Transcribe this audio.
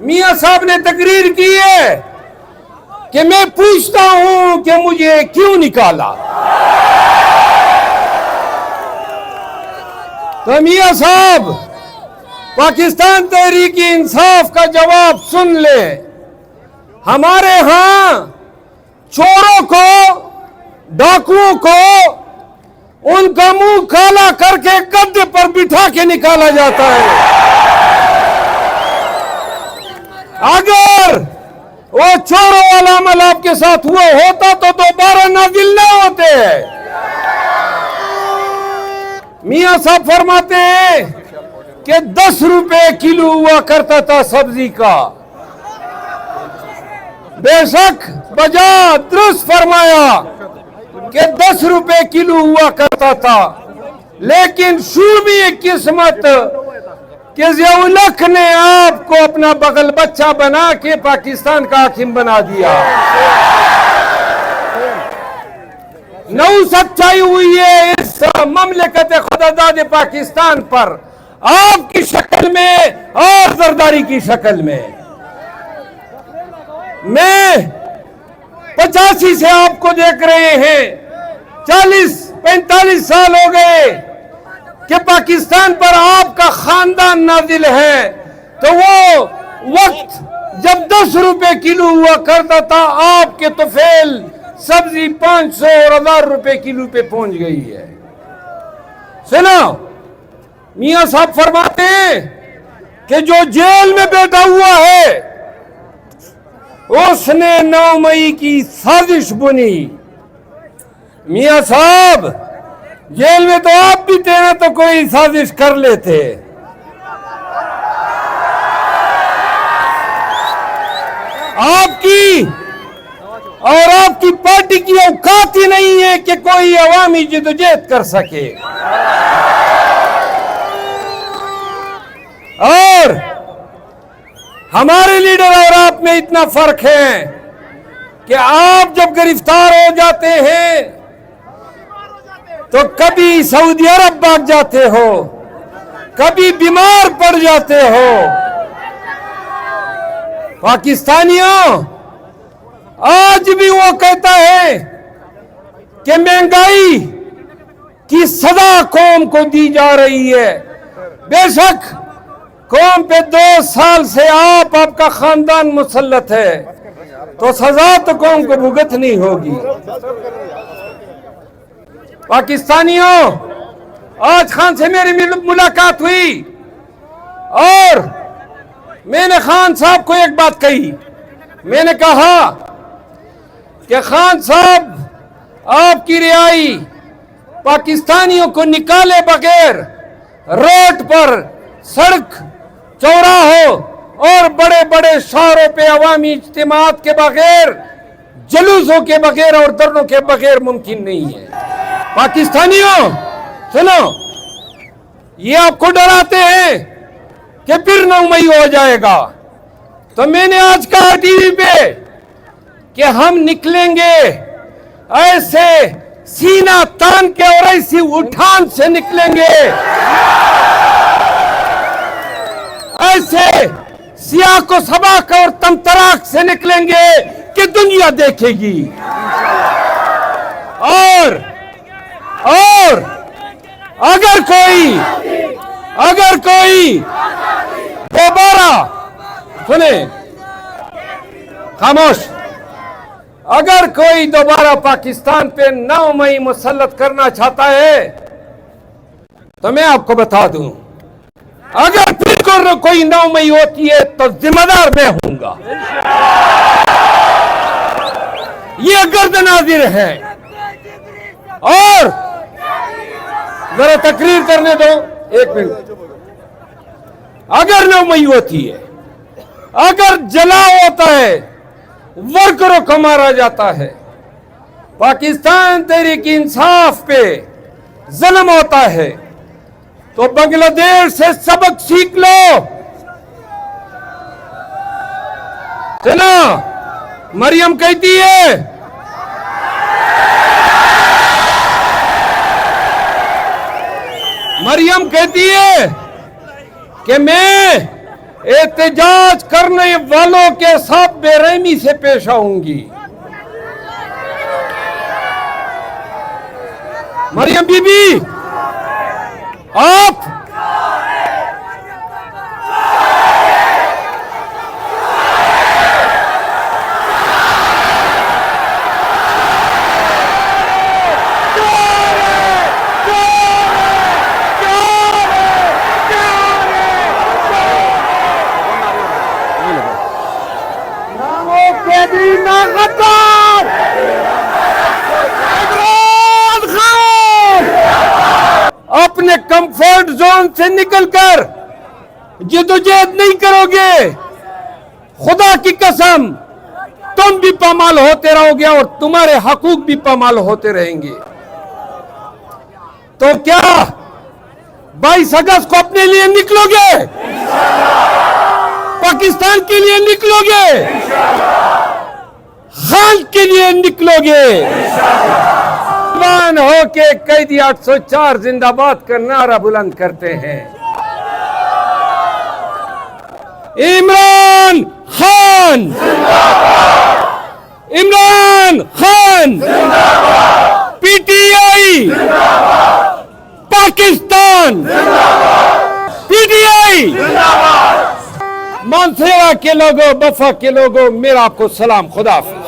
मियां साहब ने तकरीर की है कि मैं पूछता हूं कि मुझे क्यों निकाला। तो मियां साहब पाकिस्तान तहरीक इंसाफ का जवाब सुन ले। हमारे यहां चोरों को, डाकुओं को उनका मुंह काला करके गद्दे पर बिठा के निकाला जाता है। अगर वो चोरों वाला अमल आपके साथ हुआ होता तो दोबारा नाजिल न होते। मियां साहब फरमाते हैं कि 10 रुपए किलो हुआ करता था सब्जी का। बेशक बजा दुरुस्त फरमाया कि 10 रुपए किलो हुआ करता था, लेकिन शूबी किस्मत कि ज़िया-उल-हक ने आपको अपना बगल बच्चा बना के पाकिस्तान का हाकिम बना दिया। नौ सच्चाई हुई है इस ममलिकत खुदादाद पाकिस्तान पर, आपकी शक्ल में और जरदारी की शक्ल में। मैं 85 से आपको देख रहे हैं, 40-45 साल हो गए कि पाकिस्तान पर आपका खानदान नाजिल है। तो वो वक्त जब 10 रुपए किलो हुआ करता था, आपके तुफेल सब्जी 500 और 1000 रुपए किलो पे पहुंच गई है। सुनो, मियां साहब फरमाते हैं कि जो जेल में बैठा हुआ है उसने 9 मई की साजिश बुनी। मियां साहब जेल में तो आप भी थे ना, तो कोई साजिश कर लेते। आपकी और आपकी पार्टी की औकात ही नहीं है कि कोई अवामी जिद्दोजहद कर सके। और हमारे लीडर और आप में इतना फर्क है कि आप जब गिरफ्तार हो जाते हैं तो कभी सऊदी अरब भाग जाते हो, कभी बीमार पड़ जाते हो। पाकिस्तानियों, आज भी वो कहता है कि महंगाई की सजा कौम को दी जा रही है। बेशक कौम पे 2 साल से आपका खानदान मुसल्लत है, तो सजा तो कौम को भुगतनी होगी। पाकिस्तानियों, आज खान से मेरी मुलाकात हुई और मैंने खान साहब को एक बात कही। मैंने कहा कि खान साहब, आपकी रिहाई पाकिस्तानियों को निकाले बगैर रोड पर, सड़क चौराहों और बड़े बड़े शहरों पे अवामी इज्तिमात के बगैर, जुलूसों के बगैर और धरनों के बगैर मुमकिन नहीं है। पाकिस्तानियों सुनो, ये आपको डराते हैं कि फिर 9 मई हो जाएगा। तो मैंने आज कहा टीवी पे कि हम निकलेंगे ऐसे सीना तान के और ऐसी उठान से निकलेंगे, ऐसे सियाह को सबाक और तमतराक से निकलेंगे कि दुनिया देखेगी। और अगर कोई दोबारा, सुने खामोश, अगर कोई दोबारा पाकिस्तान पे 9 मई मुसल्लत करना चाहता है तो मैं आपको बता दूं, अगर फिर कोई 9 मई होती है तो जिम्मेदार मैं हूंगा। ये गर्दनाजिर है। और जरा तकरीर करने दो, 1 मिनट। अगर 9 मई होती है, अगर जलाओ होता है, वर्करों को मारा जाता है, पाकिस्तान तहरीक इंसाफ पे जुल्म होता है, तो बांग्लादेश से सबक सीख लो। सुना, मरियम कहती है कि मैं एहतजाज करने वालों के साथ बेरहमी से पेश आऊंगी। मरियम बीबी, आप अपने कंफर्ट जोन से निकलकर जिद्दोजहद नहीं करोगे, खुदा की कसम तुम भी पामाल होते रहोगे और तुम्हारे हकूक भी पामाल होते रहेंगे। तो क्या 22 अगस्त को अपने लिए निकलोगे? पाकिस्तान के लिए निकलोगे? खान के लिए निकलोगे? मान हो के कैदी 804 जिंदाबाद का नारा बुलंद करते हैं। इमरान खान, इमरान खान, पीटीआई, पाकिस्तान, पीटीआई, मानसेरा के लोगों, बफा के लोगों, मेरा आपको सलाम, खुदा हाफिज़।